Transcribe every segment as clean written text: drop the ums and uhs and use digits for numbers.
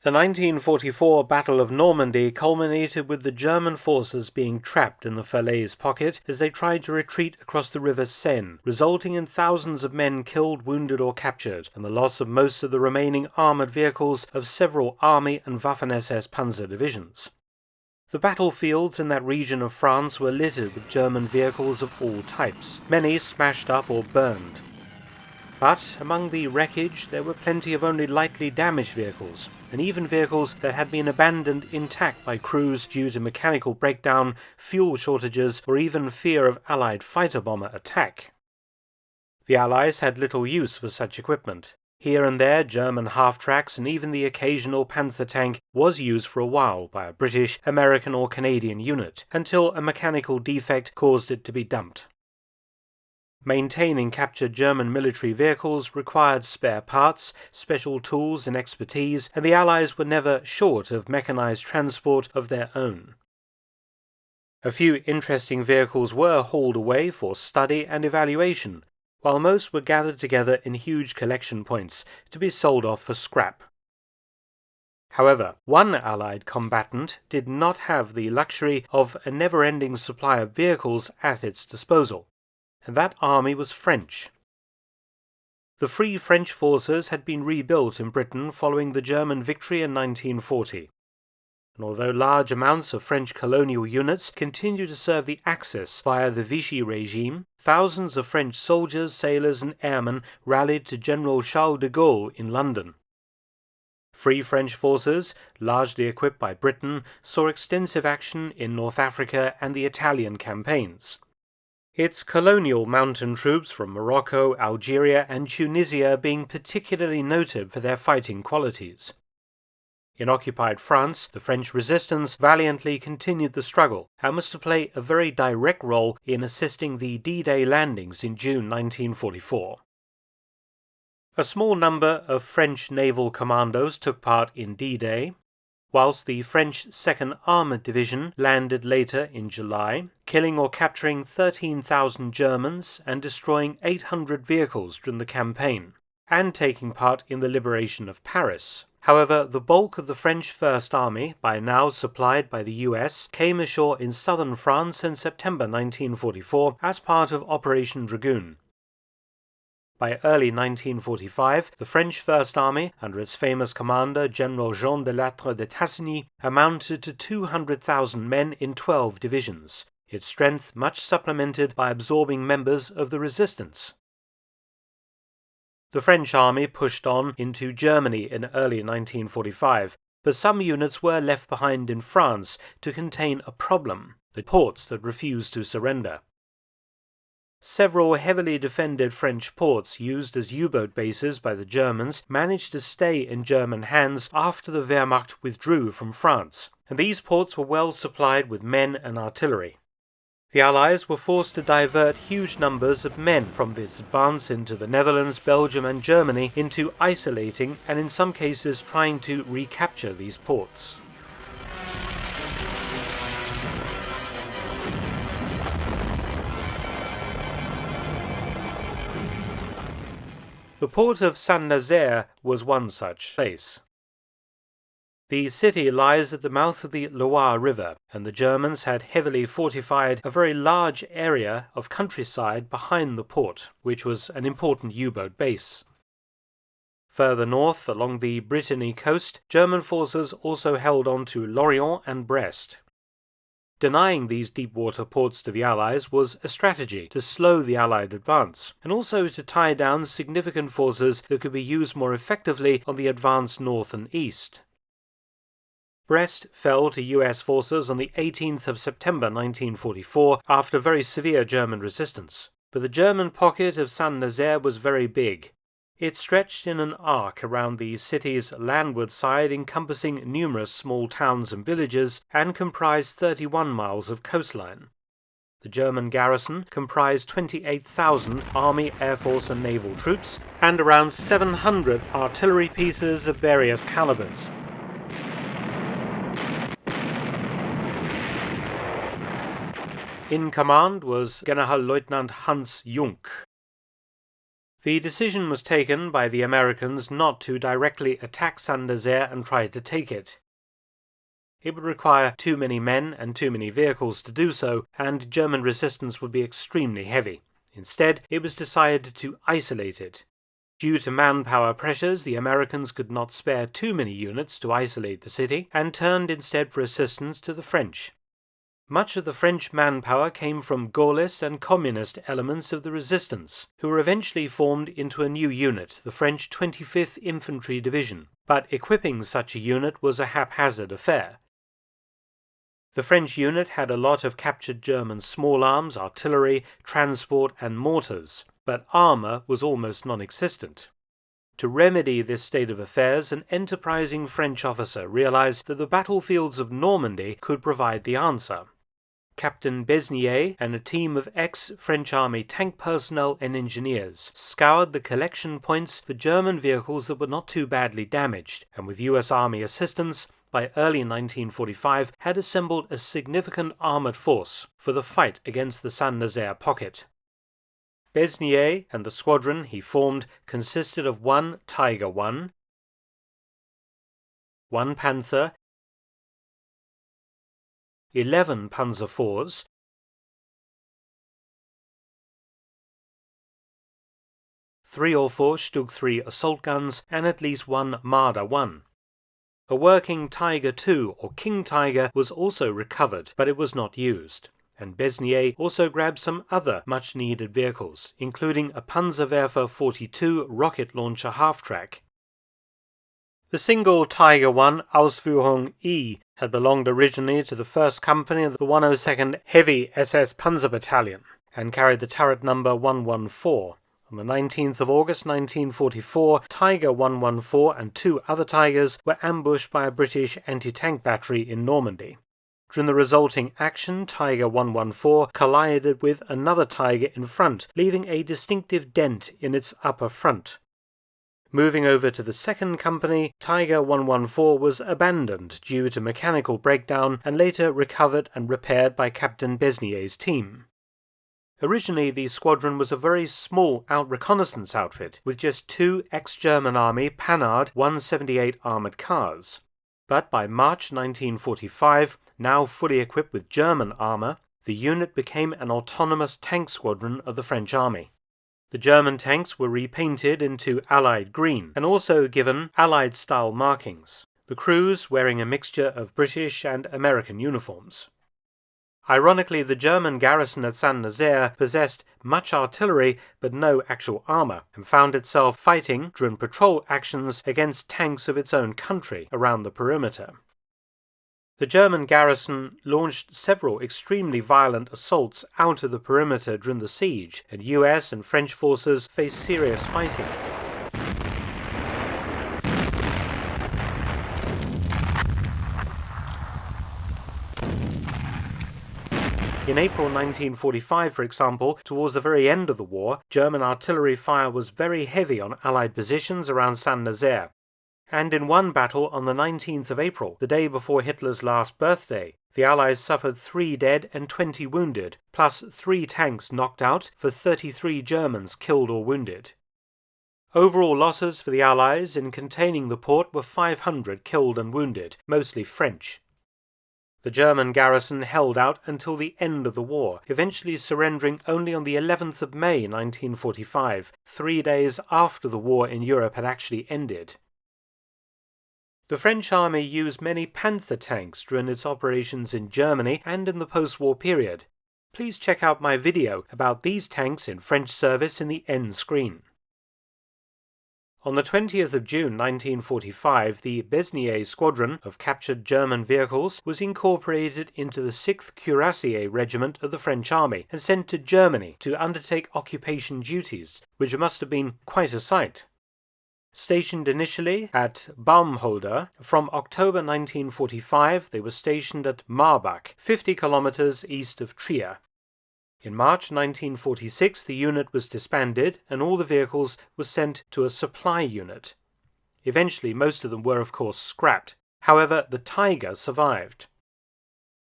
The 1944 Battle of Normandy culminated with the German forces being trapped in the Falaise pocket as they tried to retreat across the river Seine, resulting in thousands of men killed, wounded or captured, and the loss of most of the remaining armoured vehicles of several Army and Waffen-SS Panzer divisions. The battlefields in that region of France were littered with German vehicles of all types, many smashed up or burned. But among the wreckage there were plenty of only lightly damaged vehicles, and even vehicles that had been abandoned intact by crews due to mechanical breakdown, fuel shortages, or even fear of Allied fighter-bomber attack. The Allies had little use for such equipment. Here and there, German half-tracks and even the occasional Panther tank was used for a while by a British, American or Canadian unit, until a mechanical defect caused it to be dumped. Maintaining captured German military vehicles required spare parts, special tools and expertise, and the Allies were never short of mechanized transport of their own. A few interesting vehicles were hauled away for study and evaluation, while most were gathered together in huge collection points to be sold off for scrap. However, one Allied combatant did not have the luxury of a never-ending supply of vehicles at its disposal, and that army was French. The Free French forces had been rebuilt in Britain following the German victory in 1940. And although large amounts of French colonial units continued to serve the Axis via the Vichy regime, thousands of French soldiers, sailors and airmen rallied to General Charles de Gaulle in London. Free French forces, largely equipped by Britain, saw extensive action in North Africa and the Italian campaigns. Its colonial mountain troops from Morocco, Algeria and Tunisia being particularly noted for their fighting qualities. In occupied France, the French resistance valiantly continued the struggle and was to play a very direct role in assisting the D-Day landings in June 1944. A small number of French naval commandos took part in D-Day, whilst the French 2nd Armoured Division landed later in July, killing or capturing 13,000 Germans and destroying 800 vehicles during the campaign, and taking part in the liberation of Paris. However, the bulk of the French First Army, by now supplied by the US, came ashore in southern France in September 1944 as part of Operation Dragoon. By early 1945, the French First Army, under its famous commander General Jean de Lattre de Tassigny, amounted to 200,000 men in 12 divisions, its strength much supplemented by absorbing members of the resistance. The French army pushed on into Germany in early 1945, but some units were left behind in France to contain a problem, the ports that refused to surrender. Several heavily defended French ports used as U-boat bases by the Germans managed to stay in German hands after the Wehrmacht withdrew from France, and these ports were well supplied with men and artillery. The Allies were forced to divert huge numbers of men from this advance into the Netherlands, Belgium and Germany into isolating and in some cases trying to recapture these ports. The port of Saint-Nazaire was one such place. The city lies at the mouth of the Loire River, and the Germans had heavily fortified a very large area of countryside behind the port, which was an important U-boat base. Further north, along the Brittany coast, German forces also held on to Lorient and Brest. Denying these deep-water ports to the Allies was a strategy to slow the Allied advance, and also to tie down significant forces that could be used more effectively on the advance north and east. Brest fell to US forces on the 18th of September 1944 after very severe German resistance, but the German pocket of Saint-Nazaire was very big. It stretched in an arc around the city's landward side, encompassing numerous small towns and villages, and comprised 31 miles of coastline. The German garrison comprised 28,000 Army, Air Force and Naval troops, and around 700 artillery pieces of various calibers. In command was Generalleutnant Hans Junk. The decision was taken by the Americans not to directly attack Nazaire and try to take it. It would require too many men and too many vehicles to do so, and German resistance would be extremely heavy. Instead, it was decided to isolate it. Due to manpower pressures, the Americans could not spare too many units to isolate the city, and turned instead for assistance to the French. Much of the French manpower came from Gaullist and Communist elements of the resistance, who were eventually formed into a new unit, the French 25th Infantry Division, but equipping such a unit was a haphazard affair. The French unit had a lot of captured German small arms, artillery, transport and mortars, but armour was almost non-existent. To remedy this state of affairs, an enterprising French officer realized that the battlefields of Normandy could provide the answer. Captain Besnier and a team of ex-French Army tank personnel and engineers scoured the collection points for German vehicles that were not too badly damaged, and with US Army assistance, by early 1945 had assembled a significant armoured force for the fight against the Saint-Nazaire pocket. Besnier and the squadron he formed consisted of 1 Tiger I, 1 Panther, 11 Panzer IVs, 3 or 4 Stug 3 assault guns, and at least 1 Marder I. A working Tiger II or King Tiger was also recovered, but it was not used, and Besnier also grabbed some other much-needed vehicles, including a Panzerwerfer 42 rocket launcher half-track. The single Tiger I Ausführung E had belonged originally to the 1st Company of the 102nd Heavy SS Panzer Battalion and carried the turret number 114. On the 19th of August 1944, Tiger 114 and 2 other Tigers were ambushed by a British anti-tank battery in Normandy. During the resulting action, Tiger 114 collided with another Tiger in front, leaving a distinctive dent in its upper front. Moving over to the 2nd Company, Tiger 114 was abandoned due to mechanical breakdown and later recovered and repaired by Captain Besnier's team. Originally, the squadron was a very small out-reconnaissance outfit with just 2 ex-German Army Panhard 178 armoured cars. But by March 1945, now fully equipped with German armour, the unit became an autonomous tank squadron of the French Army. The German tanks were repainted into Allied green and also given Allied-style markings, the crews wearing a mixture of British and American uniforms. Ironically, the German garrison at Saint-Nazaire possessed much artillery but no actual armour, and found itself fighting during patrol actions against tanks of its own country around the perimeter. The German garrison launched several extremely violent assaults out of the perimeter during the siege, and US and French forces faced serious fighting. In April 1945, for example, towards the very end of the war, German artillery fire was very heavy on Allied positions around Saint-Nazaire. And in one battle on the 19th of April, the day before Hitler's last birthday, the Allies suffered 3 dead and 20 wounded, plus 3 tanks knocked out for 33 Germans killed or wounded. Overall losses for the Allies in containing the port were 500 killed and wounded, mostly French. The German garrison held out until the end of the war, eventually surrendering only on the 11th of May 1945, 3 days after the war in Europe had actually ended. The French army used many Panther tanks during its operations in Germany and in the post-war period. Please check out my video about these tanks in French service in the end screen. On the 20th of June 1945, the Besnier squadron of captured German vehicles was incorporated into the 6th Cuirassier Regiment of the French Army and sent to Germany to undertake occupation duties, which must have been quite a sight. Stationed initially at Baumholder, from October 1945 they were stationed at Marbach, 50 kilometers east of Trier. In March 1946 the unit was disbanded and all the vehicles were sent to a supply unit. Eventually most of them were of course scrapped. However, the Tiger survived.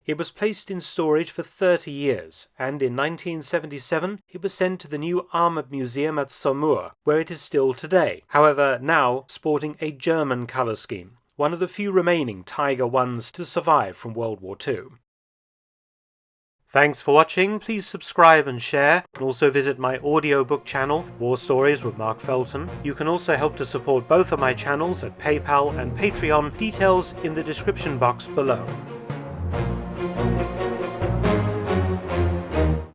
It was placed in storage for 30 years, and in 1977 it was sent to the new Armoured Museum at Saumur, where it is still today, however now sporting a German colour scheme, one of the few remaining Tiger ones to survive from World War II. Thanks for watching, please subscribe and share, and also visit my audiobook channel, War Stories with Mark Felton. You can also help to support both of my channels at PayPal and Patreon, details in the description box below.